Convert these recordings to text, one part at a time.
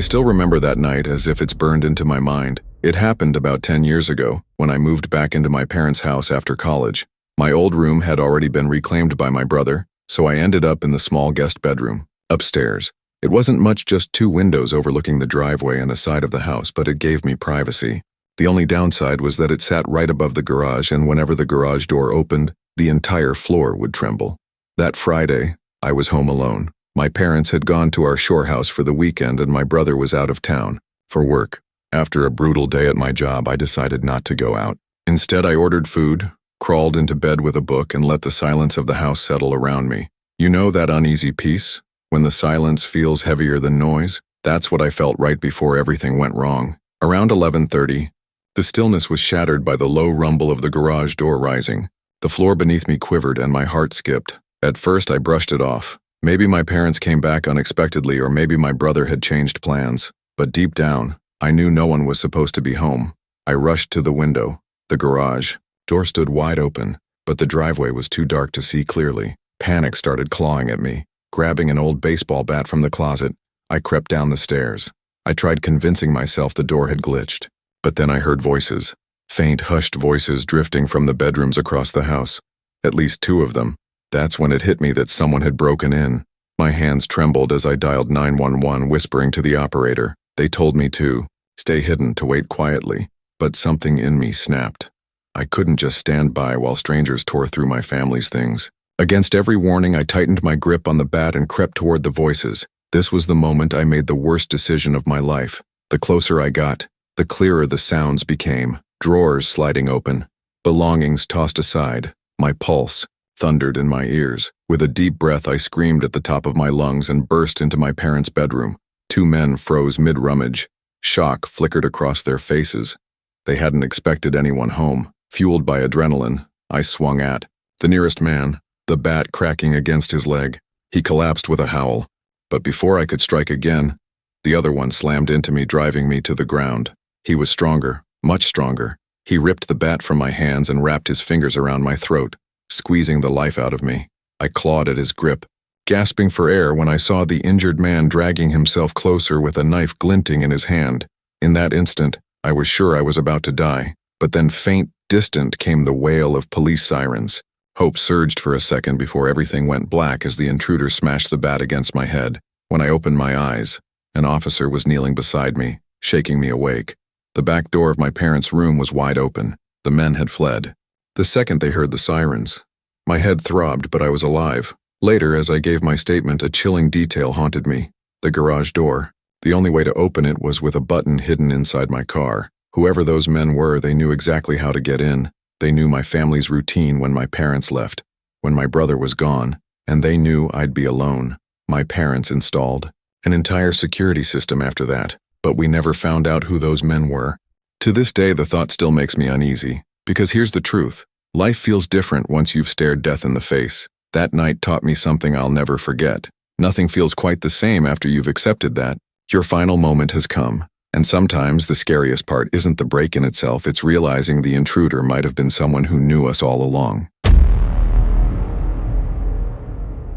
I still remember that night as if it's burned into my mind. It happened about 10 years ago, when I moved back into my parents' house after college. My old room had already been reclaimed by my brother, so I ended up in the small guest bedroom, upstairs. It wasn't much, just 2 windows overlooking the driveway and a side of the house, but it gave me privacy. The only downside was that it sat right above the garage, and whenever the garage door opened, the entire floor would tremble. That Friday, I was home alone. My parents had gone to our shore house for the weekend, and my brother was out of town for work. After a brutal day at my job, I decided not to go out. Instead, I ordered food, crawled into bed with a book, and let the silence of the house settle around me. You know that uneasy peace? When the silence feels heavier than noise? That's what I felt right before everything went wrong. Around 11:30, the stillness was shattered by the low rumble of the garage door rising. The floor beneath me quivered and my heart skipped. At first, I brushed it off. Maybe my parents came back unexpectedly, or maybe my brother had changed plans. But deep down, I knew no one was supposed to be home. I rushed to the window. The garage door stood wide open, but the driveway was too dark to see clearly. Panic started clawing at me. Grabbing an old baseball bat from the closet, I crept down the stairs. I tried convincing myself the door had glitched. But then I heard voices. Faint, hushed voices drifting from the bedrooms across the house. At least 2 of them. That's when it hit me that someone had broken in. My hands trembled as I dialed 911, whispering to the operator. They told me to stay hidden, to wait quietly. But something in me snapped. I couldn't just stand by while strangers tore through my family's things. Against every warning, I tightened my grip on the bat and crept toward the voices. This was the moment I made the worst decision of my life. The closer I got, the clearer the sounds became. Drawers sliding open, belongings tossed aside. My pulse thundered in my ears. With a deep breath, I screamed at the top of my lungs and burst into my parents' bedroom. 2 men froze mid-rummage. Shock flickered across their faces. They hadn't expected anyone home. Fueled by adrenaline, I swung at the nearest man, the bat cracking against his leg. He collapsed with a howl. But before I could strike again, the other one slammed into me, driving me to the ground. He was stronger, much stronger. He ripped the bat from my hands and wrapped his fingers around my throat, squeezing the life out of me. I clawed at his grip, gasping for air when I saw the injured man dragging himself closer with a knife glinting in his hand. In that instant, I was sure I was about to die. But then faint, distant came the wail of police sirens. Hope surged for a second before everything went black as the intruder smashed the bat against my head. When I opened my eyes, an officer was kneeling beside me, shaking me awake. The back door of my parents' room was wide open. The men had fled. The second they heard the sirens, my head throbbed, but I was alive. Later, as I gave my statement, a chilling detail haunted me. The garage door. The only way to open it was with a button hidden inside my car. Whoever those men were, they knew exactly how to get in. They knew my family's routine when my parents left, when my brother was gone, and they knew I'd be alone. My parents installed an entire security system after that, but we never found out who those men were. To this day, the thought still makes me uneasy, because here's the truth. Life feels different once you've stared death in the face. That night taught me something I'll never forget. Nothing feels quite the same after you've accepted that your final moment has come. And sometimes the scariest part isn't the break in itself, it's realizing the intruder might have been someone who knew us all along.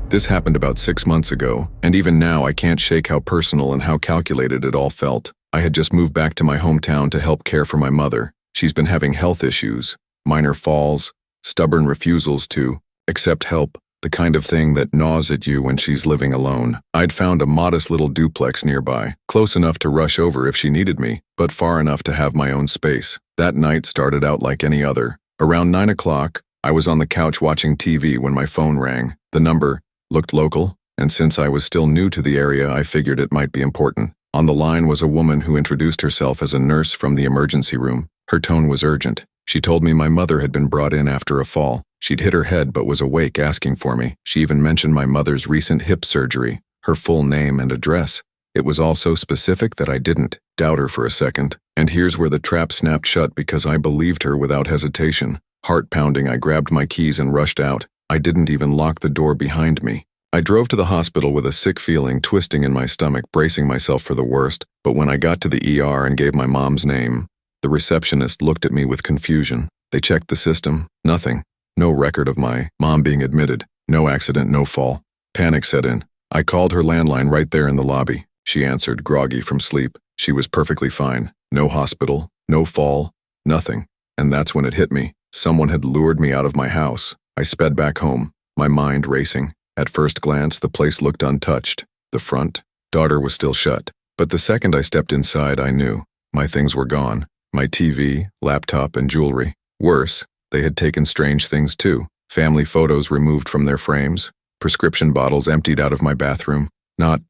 This happened about 6 months ago, and even now I can't shake how personal and how calculated it all felt. I had just moved back to my hometown to help care for my mother. She's been having health issues, minor falls, stubborn refusals to accept help, the kind of thing that gnaws at you when she's living alone. I'd found a modest little duplex nearby, close enough to rush over if she needed me, but far enough to have my own space. That night started out like any other. Around 9 o'clock, I was on the couch watching TV when my phone rang. The number looked local, and since I was still new to the area, I figured it might be important. On the line was a woman who introduced herself as a nurse from the emergency room. Her tone was urgent. She told me my mother had been brought in after a fall. She'd hit her head but was awake, asking for me. She even mentioned my mother's recent hip surgery, her full name and address. It was all so specific that I didn't doubt her for a second. And here's where the trap snapped shut, because I believed her without hesitation. Heart pounding, I grabbed my keys and rushed out. I didn't even lock the door behind me. I drove to the hospital with a sick feeling twisting in my stomach, bracing myself for the worst. But when I got to the ER and gave my mom's name, the receptionist looked at me with confusion. They checked the system. Nothing. No record of my mom being admitted. No accident, no fall. Panic set in. I called her landline right there in the lobby. she answered, groggy from sleep. She was perfectly fine. No hospital, no fall, nothing. And that's when it hit me. Someone had lured me out of my house. I sped back home, my mind racing. At first glance, the place looked untouched. The front door was still shut. But the second I stepped inside, I knew. My things were gone. My TV, laptop, and jewelry. Worse, they had taken strange things too. Family photos removed from their frames. Prescription bottles emptied out of my bathroom. Not,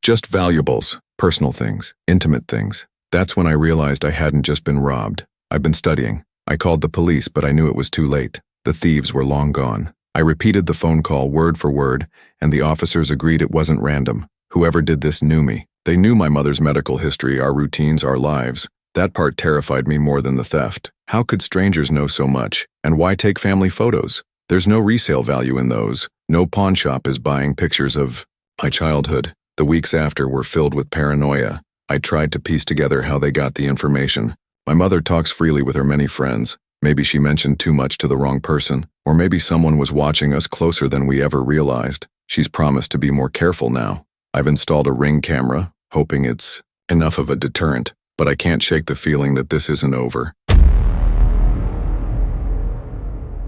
just valuables. Personal things. Intimate things. That's when I realized I hadn't just been robbed. I'd been studying. I called the police, but I knew it was too late. The thieves were long gone. I repeated the phone call word for word, and the officers agreed it wasn't random. Whoever did this knew me. They knew my mother's medical history, our routines, our lives. That part terrified me more than the theft. How could strangers know so much? And why take family photos? There's no resale value in those. No pawn shop is buying pictures of my childhood. The weeks after were filled with paranoia. I tried to piece together how they got the information. My mother talks freely with her many friends. Maybe she mentioned too much to the wrong person, or maybe someone was watching us closer than we ever realized. She's promised to be more careful now. I've installed a Ring camera, hoping it's enough of a deterrent, but I can't shake the feeling that this isn't over.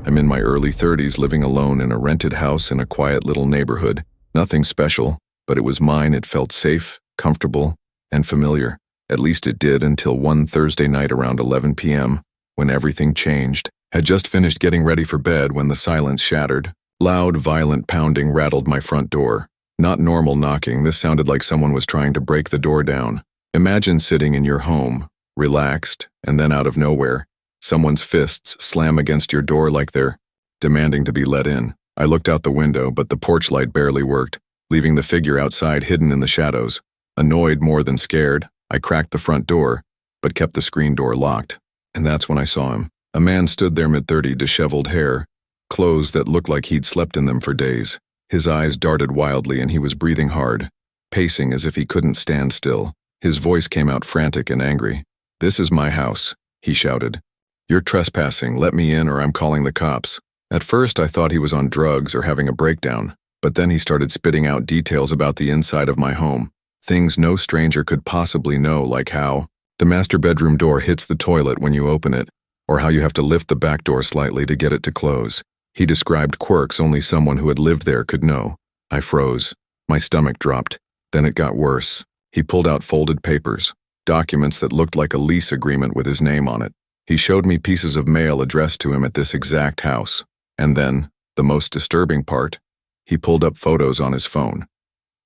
I'm in my early 30s, living alone in a rented house in a quiet little neighborhood. Nothing special, but it was mine. It felt safe, comfortable, and familiar. At least it did until one Thursday night around 11 p.m., when everything changed. Had just finished getting ready for bed when the silence shattered. Loud, violent pounding rattled my front door. Not normal knocking, this sounded like someone was trying to break the door down. Imagine sitting in your home, relaxed, and then out of nowhere, someone's fists slam against your door like they're demanding to be let in. I looked out the window, but the porch light barely worked, leaving the figure outside hidden in the shadows. Annoyed more than scared, I cracked the front door, but kept the screen door locked. And that's when I saw him. A man stood there, mid-30, disheveled hair, clothes that looked like he'd slept in them for days. His eyes darted wildly and he was breathing hard, pacing as if he couldn't stand still. His voice came out frantic and angry. "This is my house," he shouted. "You're trespassing. Let me in or I'm calling the cops." At first I thought he was on drugs or having a breakdown, but then he started spitting out details about the inside of my home. Things no stranger could possibly know, like how the master bedroom door hits the toilet when you open it, or how you have to lift the back door slightly to get it to close. He described quirks only someone who had lived there could know. I froze. My stomach dropped. Then it got worse. He pulled out folded papers, documents that looked like a lease agreement with his name on it. He showed me pieces of mail addressed to him at this exact house. And then, the most disturbing part, he pulled up photos on his phone.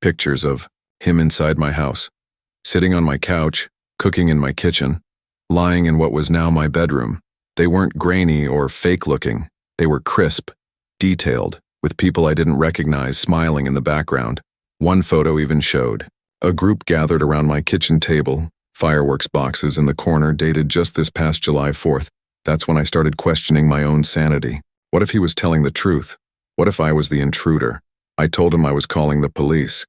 Pictures of him inside my house, sitting on my couch, cooking in my kitchen, lying in what was now my bedroom. They weren't grainy or fake-looking. They were crisp, detailed, with people I didn't recognize smiling in the background. One photo even showed a group gathered around my kitchen table, fireworks boxes in the corner dated just this past July 4th. That's when I started questioning my own sanity. What if he was telling the truth? What if I was the intruder? I told him I was calling the police.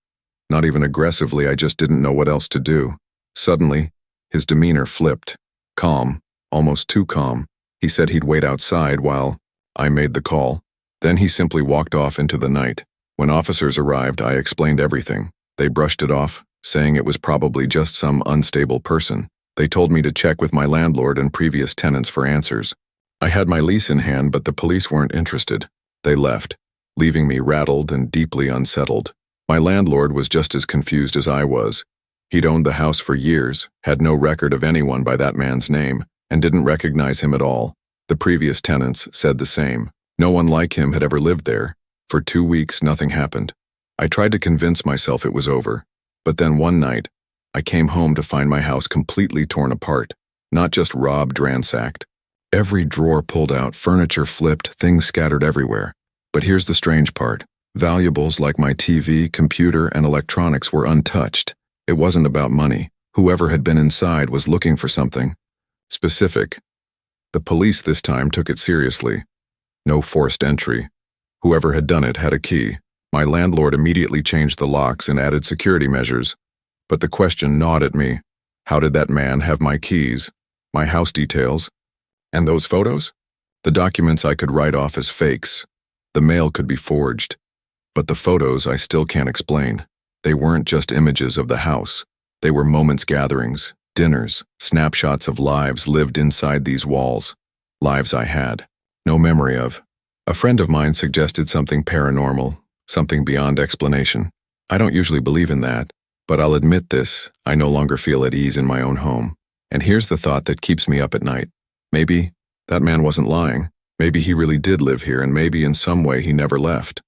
Not even aggressively, I just didn't know what else to do. Suddenly, his demeanor flipped. Calm, almost too calm. He said he'd wait outside while I made the call. Then he simply walked off into the night. When officers arrived, I explained everything. They brushed it off, saying it was probably just some unstable person. They told me to check with my landlord and previous tenants for answers. I had my lease in hand, but the police weren't interested. They left, leaving me rattled and deeply unsettled. My landlord was just as confused as I was. He'd owned the house for years, had no record of anyone by that man's name, and didn't recognize him at all. The previous tenants said the same. No one like him had ever lived there. For 2 weeks, nothing happened. I tried to convince myself it was over. But then one night, I came home to find my house completely torn apart. Not just robbed, ransacked. Every drawer pulled out, furniture flipped, things scattered everywhere. But here's the strange part. Valuables like my TV, computer, and electronics were untouched. It wasn't about money. Whoever had been inside was looking for something specific. The police this time took it seriously. No forced entry. Whoever had done it had a key. My landlord immediately changed the locks and added security measures. But the question gnawed at me. How did that man have my keys, my house details, and those photos? The documents I could write off as fakes. The mail could be forged. But the photos I still can't explain. They weren't just images of the house. They were moments, gatherings, dinners, snapshots of lives lived inside these walls. Lives I had no memory of. A friend of mine suggested something paranormal, something beyond explanation. I don't usually believe in that, but I'll admit this, I no longer feel at ease in my own home. And here's the thought that keeps me up at night. Maybe that man wasn't lying. Maybe he really did live here, and maybe in some way he never left.